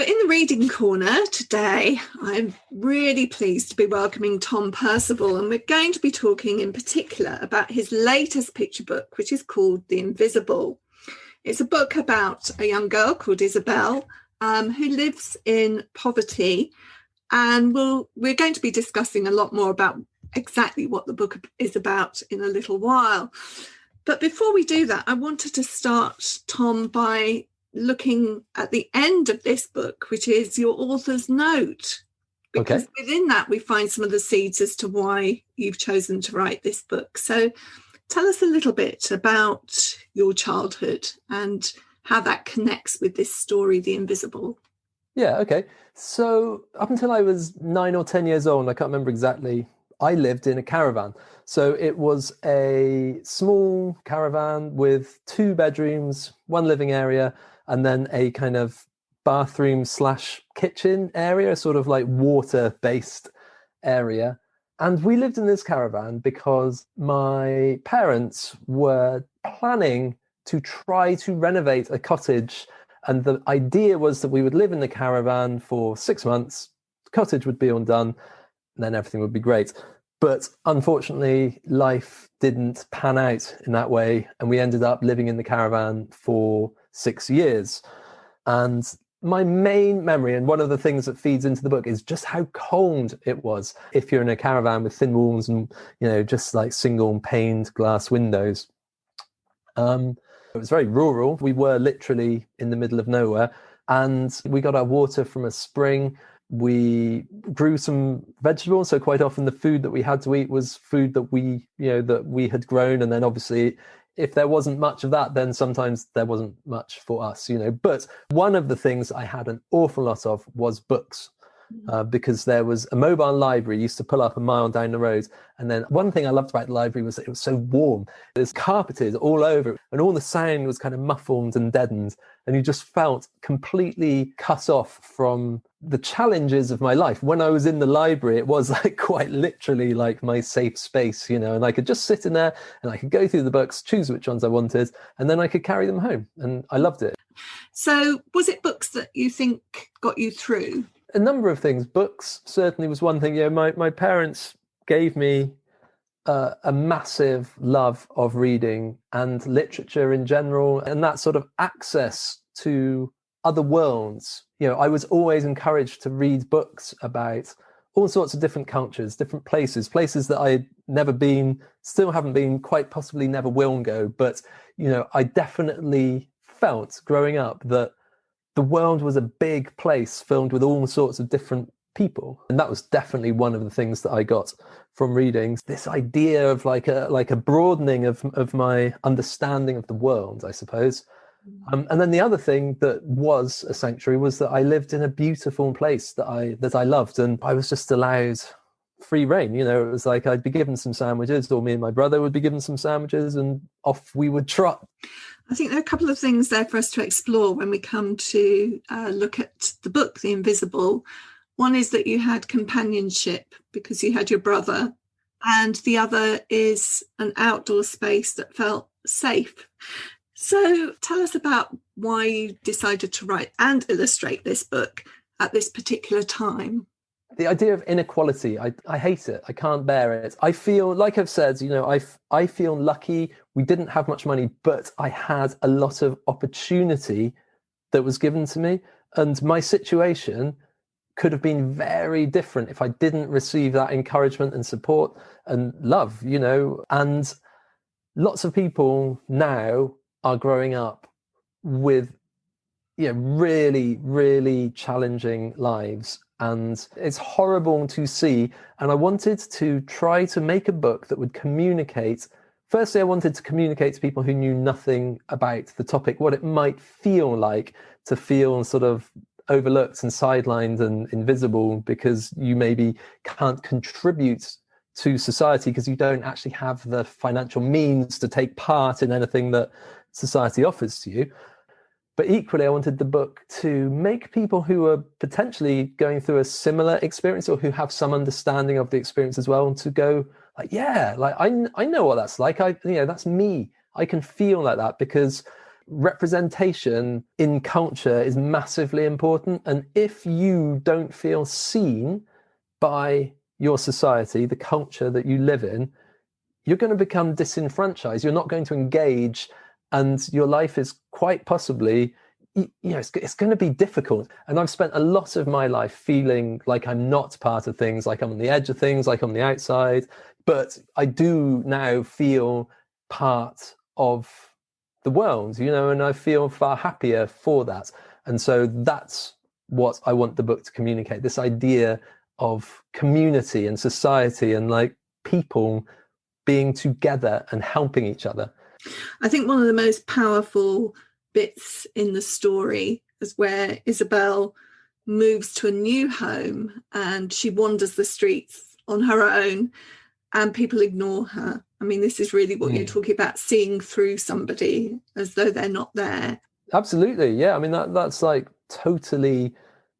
in the reading corner today, I'm really pleased to be welcoming Tom Percival, and we're going to be talking in particular about his latest picture book, which is called The Invisible. It's a book about a young girl called Isabel who lives in poverty, and we're going to be discussing a lot more about exactly what the book is about in a little while. But before we do that, I wanted to start, Tom, by looking at the end of this book, which is your author's note, because within that we find some of the seeds as to why you've chosen to write this book. So tell us a little bit about your childhood and how that connects with this story, The Invisible. Yeah, okay. So up until I was 9 or 10 years old, I can't remember exactly, I lived in a caravan. So it was a small caravan with 2 bedrooms, 1 living area, and then a kind of bathroom / kitchen area, sort of like water-based area. And we lived in this caravan because my parents were planning to try to renovate a cottage. And the idea was that we would live in the caravan for 6 months, the cottage would be all done, and then everything would be great. But unfortunately, life didn't pan out in that way, and we ended up living in the caravan for 6 years. And my main memory, and one of the things that feeds into the book, is just how cold it was if you're in a caravan with thin walls and, just like single paned glass windows. It was very rural. We were literally in the middle of nowhere, and we got our water from a spring. We grew some vegetables, so quite often the food that we had to eat was food that we had grown. And then obviously, if there wasn't much of that, then sometimes there wasn't much for us, But one of the things I had an awful lot of was books, because there was a mobile library used to pull up a mile down the road. And then one thing I loved about the library was that it was so warm. There's carpeted all over, and all the sound was kind of muffled and deadened. And you just felt completely cut off from the challenges of my life. When I was in the library, it was like quite literally like my safe space, and I could just sit in there and I could go through the books, choose which ones I wanted, and then I could carry them home. And I loved it. So was it books that you think got you through? A number of things. Books certainly was one thing. My parents gave me a massive love of reading and literature in general, and that sort of access to other worlds. I was always encouraged to read books about all sorts of different cultures, different places that I had never been, still haven't been, quite possibly never will go. But, I definitely felt growing up that the world was a big place filled with all sorts of different people. And that was definitely one of the things that I got from reading. This idea of like a broadening of my understanding of the world, I suppose. And then the other thing that was a sanctuary was that I lived in a beautiful place that I loved, and I was just allowed free reign. It was like I'd be given some sandwiches, or me and my brother would be given some sandwiches, and off we would trot. I think there are a couple of things there for us to explore when we come to look at the book, The Invisible. One is that you had companionship because you had your brother, and the other is an outdoor space that felt safe. So tell us about why you decided to write and illustrate this book at this particular time. The idea of inequality, I hate it. I can't bear it. I feel, like I've said, I feel lucky. We didn't have much money, but I had a lot of opportunity that was given to me. And my situation could have been very different if I didn't receive that encouragement and support and love, And lots of people now are growing up with really, really challenging lives. And it's horrible to see. And I wanted to try to make a book that would communicate. Firstly, I wanted to communicate to people who knew nothing about the topic, what it might feel like to feel sort of overlooked and sidelined and invisible because you maybe can't contribute to society because you don't actually have the financial means to take part in anything that society offers to you. But equally, I wanted the book to make people who are potentially going through a similar experience or who have some understanding of the experience as well, and to go like, yeah, like I know what that's like. That's me. I can feel like that because representation in culture is massively important. And if you don't feel seen by your society, the culture that you live in, you're going to become disenfranchised. You're not going to engage, and your life is quite possibly, it's going to be difficult. And I've spent a lot of my life feeling like I'm not part of things, like I'm on the edge of things, like I'm on the outside. But I do now feel part of the world, and I feel far happier for that. And so that's what I want the book to communicate, this idea of community and society and like people being together and helping each other. I think one of the most powerful bits in the story is where Isabel moves to a new home and she wanders the streets on her own and people ignore her. I mean, this is really what you're talking about, seeing through somebody as though they're not there. Absolutely. Yeah. I mean, that's like totally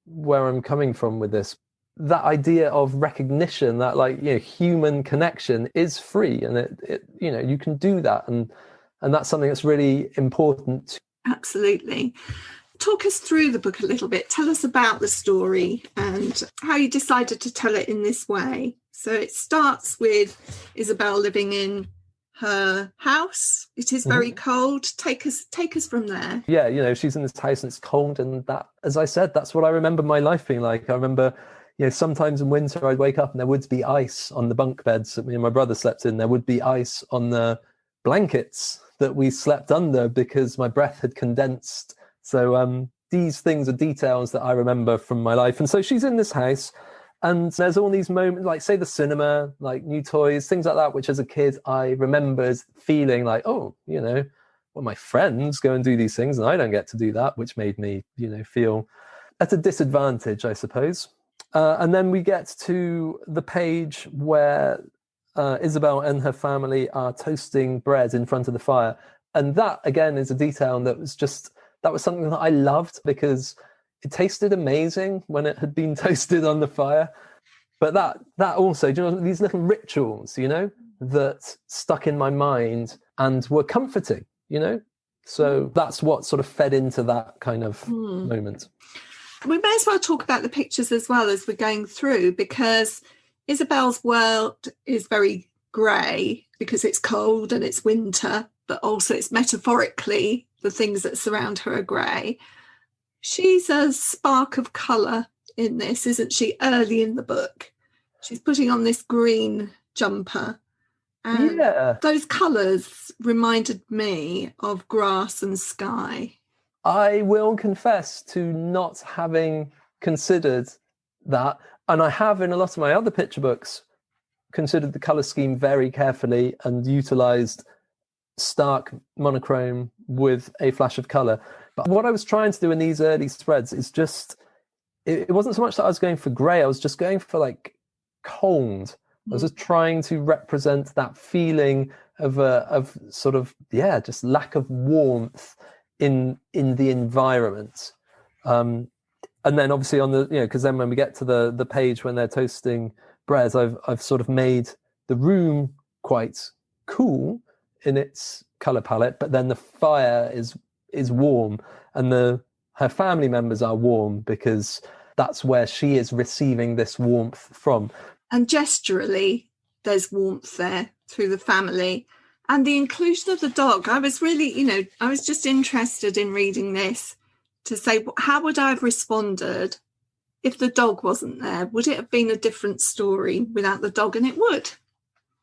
where I'm coming from with this. That idea of recognition, that human connection is free, and it you can do that, and that's something that's really important. Absolutely. Talk us through the book a little bit. Tell us about the story and how you decided to tell it in this way. So it starts with Isabel living in her house. It is very cold. Take us from there. Yeah, she's in this house and it's cold, and that, as I said, that's what I remember my life being like. I remember sometimes in winter I'd wake up and there would be ice on the bunk beds that me and my brother slept in. There would be ice on the blankets that we slept under because my breath had condensed. So these things are details that I remember from my life. And so she's in this house and there's all these moments, like say the cinema, like new toys, things like that, which as a kid I remembered feeling like, my friends go and do these things and I don't get to do that, which made me, feel at a disadvantage, I suppose. And then we get to the page where Isabel and her family are toasting bread in front of the fire. And that, again, is a detail that was something that I loved because it tasted amazing when it had been toasted on the fire. But that also, these little rituals, that stuck in my mind and were comforting, So that's what sort of fed into that kind of moment. We may as well talk about the pictures as well as we're going through, because Isabel's world is very grey because it's cold and it's winter, but also it's metaphorically the things that surround her are grey. She's a spark of colour in this, isn't she, early in the book? She's putting on this green jumper. And those colours reminded me of grass and sky. I will confess to not having considered that. And I have in a lot of my other picture books considered the colour scheme very carefully and utilised stark monochrome with a flash of colour. But what I was trying to do in these early spreads is just, it wasn't so much that I was going for grey, I was just going for like cold. I was just trying to represent that feeling of sort of, just lack of warmth in the environment. And then obviously on the, because then when we get to the page when they're toasting bread, I've sort of made the room quite cool in its color palette, but then the fire is warm and her family members are warm because that's where she is receiving this warmth from. And gesturally, there's warmth there through the family. And the inclusion of the dog, I was really, I was just interested in reading this to say, how would I have responded if the dog wasn't there? Would it have been a different story without the dog? And it would.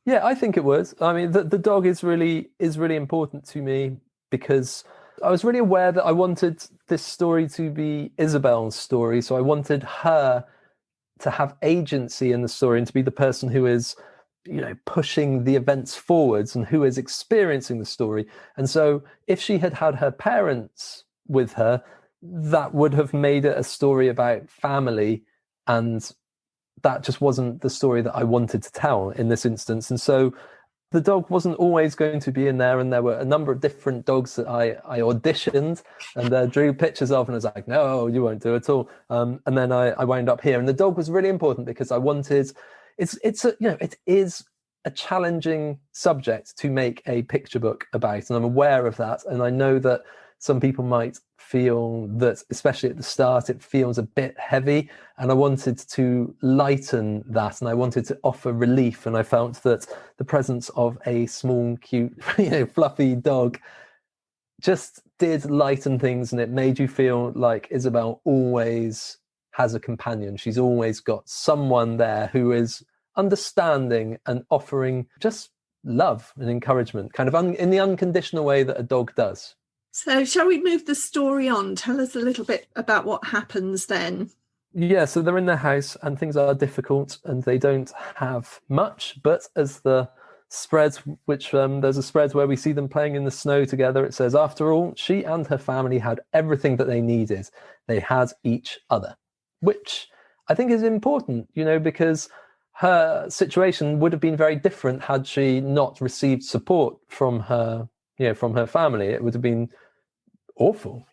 Yeah, I think it would. I mean, the dog is really important to me because I was really aware that I wanted this story to be Isabel's story. So I wanted her to have agency in the story and to be the person who is, pushing the events forwards and who is experiencing the story. And so if she had had her parents with her, that would have made it a story about family, and that just wasn't the story that I wanted to tell in this instance. And so the dog wasn't always going to be in there, and there were a number of different dogs that I auditioned and drew pictures of, and I was like, no, you won't do it at all. And then I wound up here, and the dog was really important because I wanted, it is a challenging subject to make a picture book about, and I'm aware of that, and I know that some people might feel that, especially at the start, it feels a bit heavy. And I wanted to lighten that, and I wanted to offer relief. And I felt that the presence of a small, cute, fluffy dog just did lighten things, and it made you feel like Isabel always has a companion. She's always got someone there who is understanding and offering just love and encouragement, kind of in the unconditional way that a dog does. So shall we move the story on? Tell us a little bit about what happens then. Yeah, so they're in their house and things are difficult and they don't have much, but as the spread, which there's a spread where we see them playing in the snow together, it says, after all, she and her family had everything that they needed. They had each other, which I think is important, because her situation would have been very different had she not received support from her family. It would have been awful,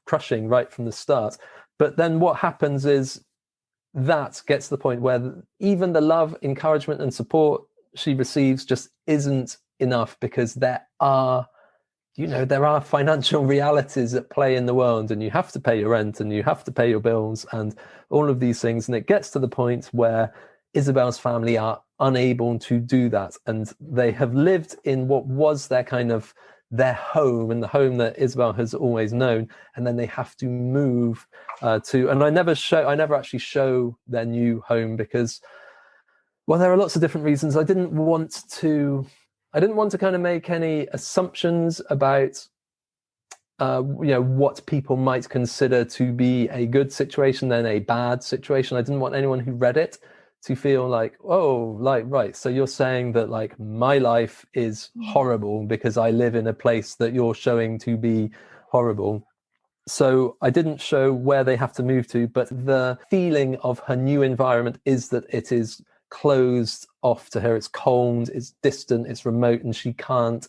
crushing right from the start. But then what happens is that gets to the point where even the love, encouragement and support she receives just isn't enough, because there are financial realities at play in the world, and you have to pay your rent and you have to pay your bills and all of these things. And it gets to the point where Isabel's family are unable to do that. And they have lived in what was their home, and the home that Isabel has always known. And then they have to move and I never actually show their new home because, well, there are lots of different reasons. I didn't want to kind of make any assumptions about what people might consider to be a good situation then a bad situation. I didn't want anyone who read it to feel like, oh, like, right, so you're saying that like my life is horrible because I live in a place that you're showing to be horrible. So I didn't show where they have to move to, but the feeling of her new environment is that it is closed off to her. It's cold, it's distant, it's remote, and she can't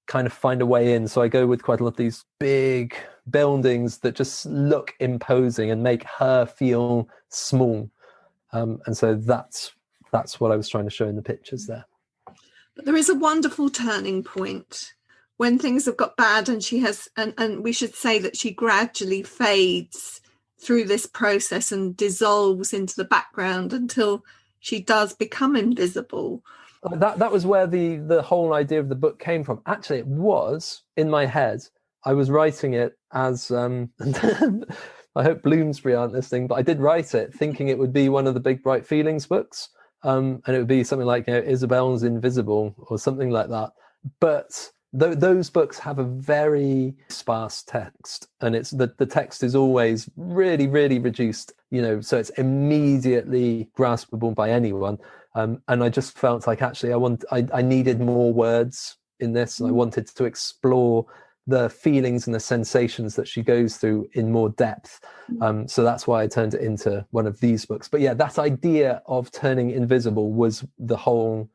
kind of find a way in. So I go with quite a lot of these big buildings that just look imposing and make her feel small. And so that's what I was trying to show in the pictures there. But there is a wonderful turning point when things have got bad, and she has, and we should say that she gradually fades through this process and dissolves into the background until she does become invisible. That was where the whole idea of the book came from. Actually, it was in my head. I was writing it as I hope Bloomsbury aren't listening, but I did write it thinking it would be one of the Big Bright Feelings books, and it would be something like Isabel's Invisible or something like that. But those books have a very sparse text, and it's the text is always really, really reduced, so it's immediately graspable by anyone. And I just felt like actually I needed more words in this, and I wanted to explore the feelings and the sensations that she goes through in more depth. So that's why I turned it into one of these books. But yeah, that idea of turning invisible was the whole,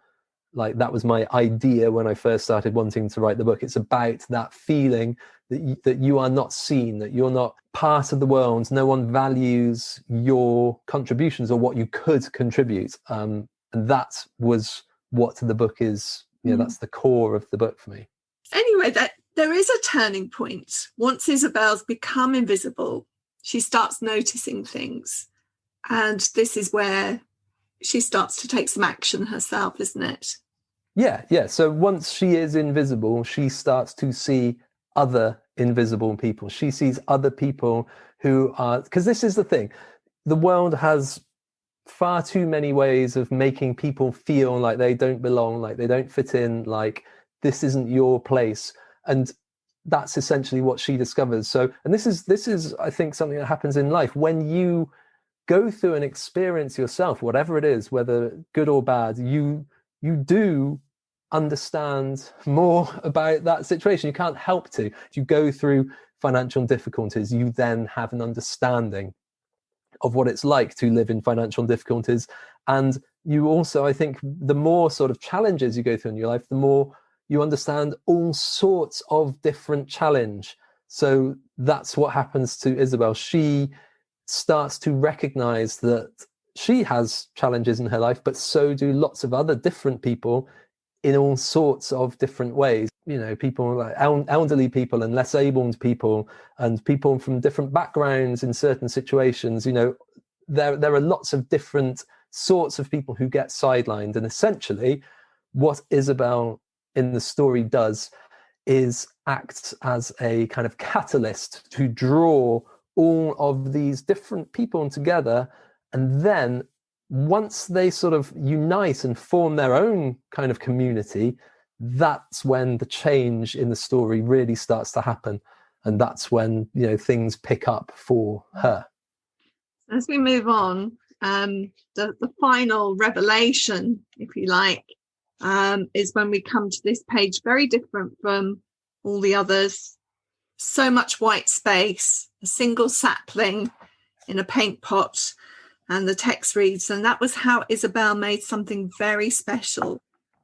that was my idea when I first started wanting to write the book. It's about that feeling that you are not seen, that you're not part of the world. No one values your contributions or what you could contribute. And that was what the book is. That's the core of the book for me. Anyway, there is a turning point. Once Isabel's become invisible, she starts noticing things. And this is where she starts to take some action herself, isn't it? Yeah. So once she is invisible, she starts to see other invisible people. She sees other people who are, because this is the thing, the world has far too many ways of making people feel like they don't belong, like they don't fit in, like this isn't your place. And that's essentially what she discovers. So, and this is, I think, something that happens in life. When you go through an experience yourself, whatever it is, whether good or bad, you do understand more about that situation. You can't help to. If you go through financial difficulties, you then have an understanding of what it's like to live in financial difficulties. And you also, I think, the more sort of challenges you go through in your life, the more you understand all sorts of different challenge. So that's what happens to Isabel. She starts to recognize that she has challenges in her life, but so do lots of other different people in all sorts of different ways. People like elderly people and less abled people and people from different backgrounds in certain situations. There are lots of different sorts of people who get sidelined. And essentially, what Isabel in the story does is act as a kind of catalyst to draw all of these different people together. And then once they sort of unite and form their own kind of community, that's when the change in the story really starts to happen. And that's when, things pick up for her. As we move on, the final revelation, if you like, is when we come to this page, very different from all the others. So much white space, a single sapling in a paint pot, and the text reads, "And that was how Isabel made something very special,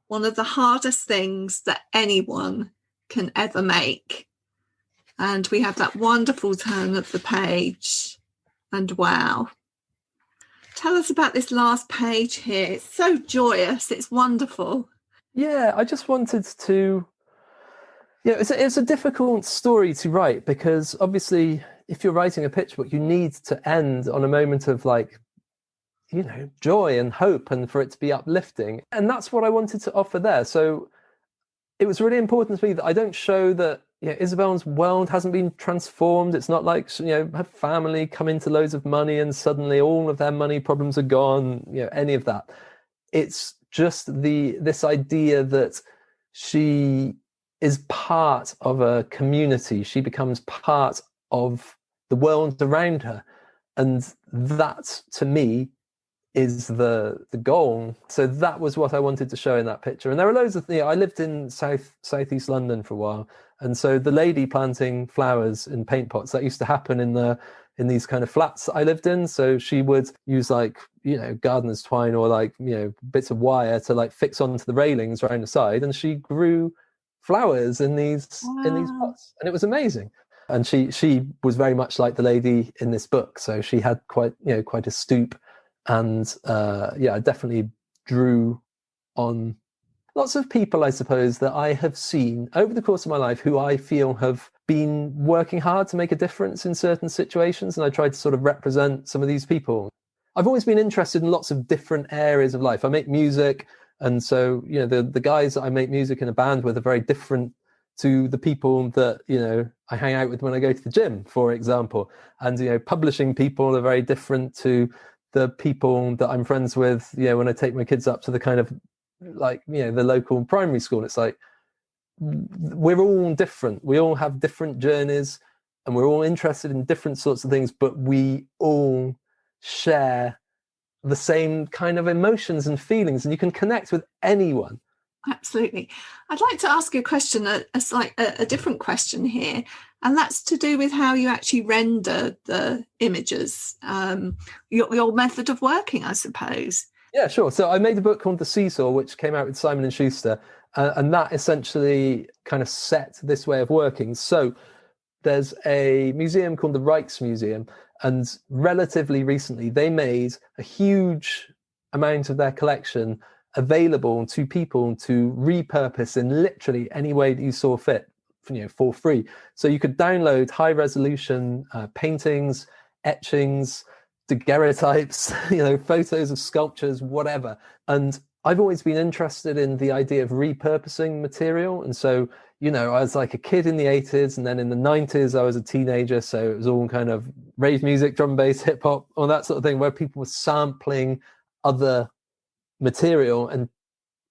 one of the hardest things that anyone can ever make." And we have that wonderful turn of the page, and wow. Tell us about this last page here. It's so joyous. It's wonderful. Yeah, I just wanted to... it's a difficult story to write, because obviously if you're writing a picture book, you need to end on a moment of joy and hope, and for it to be uplifting. And that's what I wanted to offer there. So it was really important to me that I don't show that Isabel's world hasn't been transformed. It's not like her family come into loads of money and suddenly all of their money problems are gone, any of that. It's just this idea that she is part of a community. She becomes part of the world around her, and that to me is the goal. So that was what I wanted to show in that picture. And there are loads of I lived in southeast London for a while, and so the lady planting flowers in paint pots, that used to happen in these kind of flats that I lived in. So she would use gardener's twine or bits of wire to fix onto the railings around the side, and she grew flowers in these pots, and it was amazing. And she was very much like the lady in this book, so she had quite a stoop. And I definitely drew on lots of people, I suppose, that I have seen over the course of my life who I feel have been working hard to make a difference in certain situations. And I tried to sort of represent some of these people. I've always been interested in lots of different areas of life. I make music. And so, the guys that I make music in a band with are very different to the people that, I hang out with when I go to the gym, for example. And, publishing people are very different to the people that I'm friends with, when I take my kids up to the kind of the local primary school. It's like, we're all different. We all have different journeys, and we're all interested in different sorts of things, but we all share the same kind of emotions and feelings, and you can connect with anyone. Absolutely. I'd like to ask you a question, a different question here, and that's to do with how you actually render the images, your method of working, I suppose. Yeah, sure. So I made a book called The Seesaw, which came out with Simon & Schuster, and that essentially kind of set this way of working. So there's a museum called the Rijksmuseum, and relatively recently they made a huge amount of their collection available to people to repurpose in literally any way that you saw fit, for free. So you could download high resolution paintings, etchings, daguerreotypes, photos of sculptures, whatever. And I've always been interested in the idea of repurposing material. And so, I was like a kid in the 80s, and then in the 90s, I was a teenager. So it was all kind of rave music, drum and bass, hip hop, all that sort of thing, where people were sampling other material and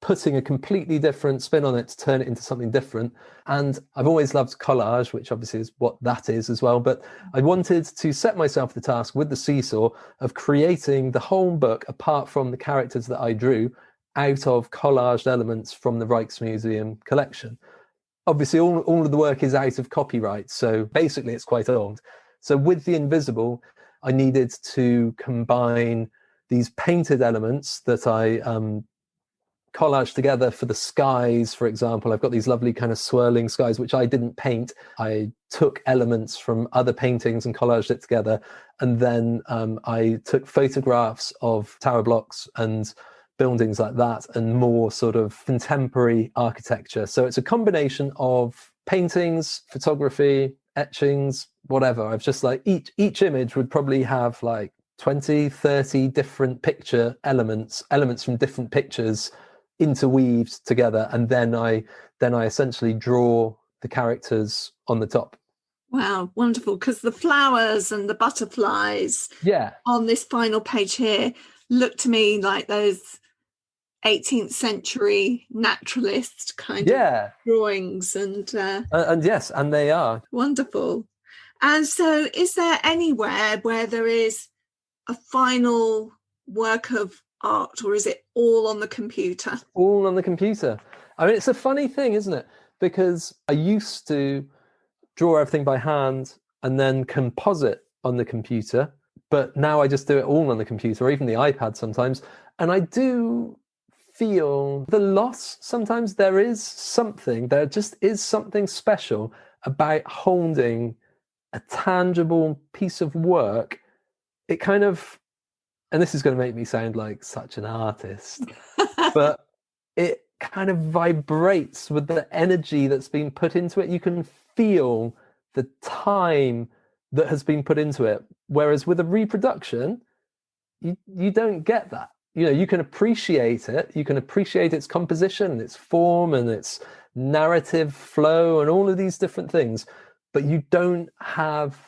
putting a completely different spin on it to turn it into something different. And I've always loved collage, which obviously is what that is as well. But I wanted to set myself the task with The Seesaw of creating the whole book, apart from the characters that I drew, out of collaged elements from the Rijksmuseum collection. Obviously, all of the work is out of copyright, so basically it's quite old. So with The Invisible, I needed to combine these painted elements that I collaged together for the skies, for example. I've got these lovely kind of swirling skies, which I didn't paint. I took elements from other paintings and collaged it together. And then I took photographs of tower blocks and buildings like that and more sort of contemporary architecture. So it's a combination of paintings, photography, etchings, whatever. I've just like each image would probably have like 20, 30 different picture elements from different pictures interweaved together. And then I essentially draw the characters on the top. Wow, wonderful. Because the flowers and the butterflies on this final page here look to me like those 18th century naturalist kind of drawings. And yes, and they are. Wonderful. And so is there anywhere where there is a final work of art, or is it all on the computer? All on the computer. I mean, it's a funny thing, isn't it? Because I used to draw everything by hand and then composite on the computer, but now I just do it all on the computer, or even the iPad sometimes. And I do feel the loss sometimes. There just is something special about holding a tangible piece of work. It kind of, and this is going to make me sound like such an artist, but it kind of vibrates with the energy that's been put into it. You can feel the time that has been put into it. Whereas with a reproduction, you don't get that. You know, you can appreciate it. You can appreciate its composition and its form and its narrative flow and all of these different things, but you don't have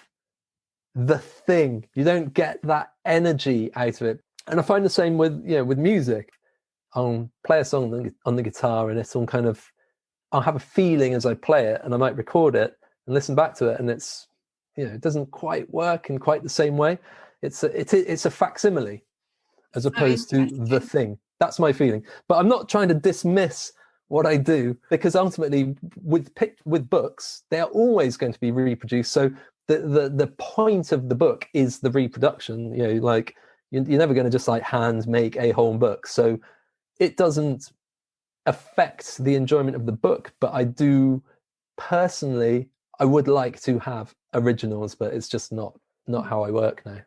the thing. You don't get that energy out of it. And I find the same with music. I'll play a song on the guitar, and it's all kind of, I'll have a feeling as I play it, and I might record it and listen back to it, and it's, it doesn't quite work in quite the same way. It's a facsimile as opposed to the thing. That's my feeling. But I'm not trying to dismiss what I do, because ultimately with books, they are always going to be reproduced. So the point of the book is the reproduction. Like you're never going to just like hand make a whole book. So it doesn't affect the enjoyment of the book, but I do personally, I would like to have originals, but it's just not how I work now.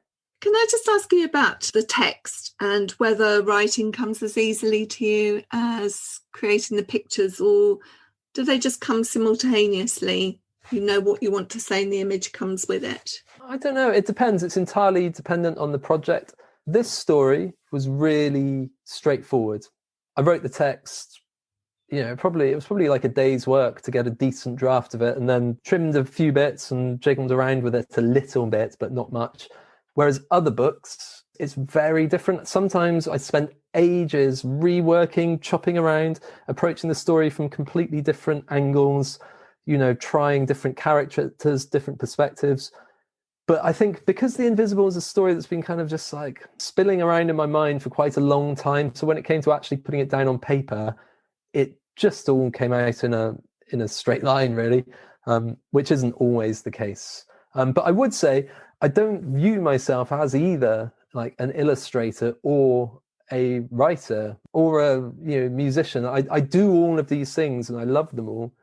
Can I just ask you about the text and whether writing comes as easily to you as creating the pictures, or do they just come simultaneously? You know what you want to say and the image comes with it? I don't know. It depends. It's entirely dependent on the project. This story was really straightforward. I wrote the text, it was probably like a day's work to get a decent draft of it, and then trimmed a few bits and jiggled around with it a little bit, but not much. Whereas other books, it's very different. Sometimes I spent ages reworking, chopping around, approaching the story from completely different angles, trying different characters, different perspectives. But I think because The Invisible is a story that's been kind of just like spilling around in my mind for quite a long time, so when it came to actually putting it down on paper, it just all came out in a straight line, really, which isn't always the case. But I would say I don't view myself as either like an illustrator or a writer or a musician. I do all of these things and I love them all,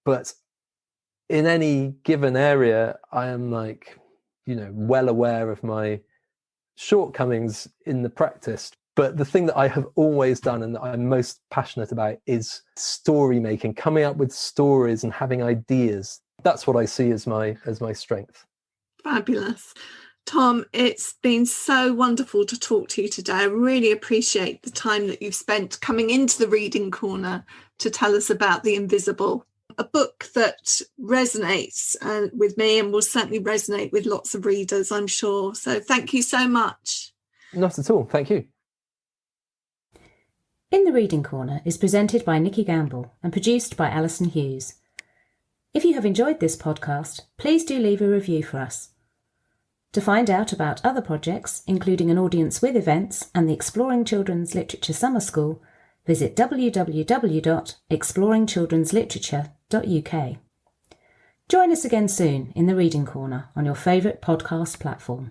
but in any given area, I am like, well aware of my shortcomings in the practice. But the thing that I have always done and that I'm most passionate about is story making, coming up with stories and having ideas. That's what I see as my strength. Fabulous. Tom, it's been so wonderful to talk to you today. I really appreciate the time that you've spent coming into the Reading Corner to tell us about The Invisible, a book that resonates with me and will certainly resonate with lots of readers, I'm sure. So thank you so much. Not at all. Thank you. In the Reading Corner is presented by Nikki Gamble and produced by Alison Hughes. If you have enjoyed this podcast, please do leave a review for us. To find out about other projects, including an audience with events and the Exploring Children's Literature Summer School, visit www.exploringchildrensliterature.uk. Join us again soon in the Reading Corner on your favourite podcast platform.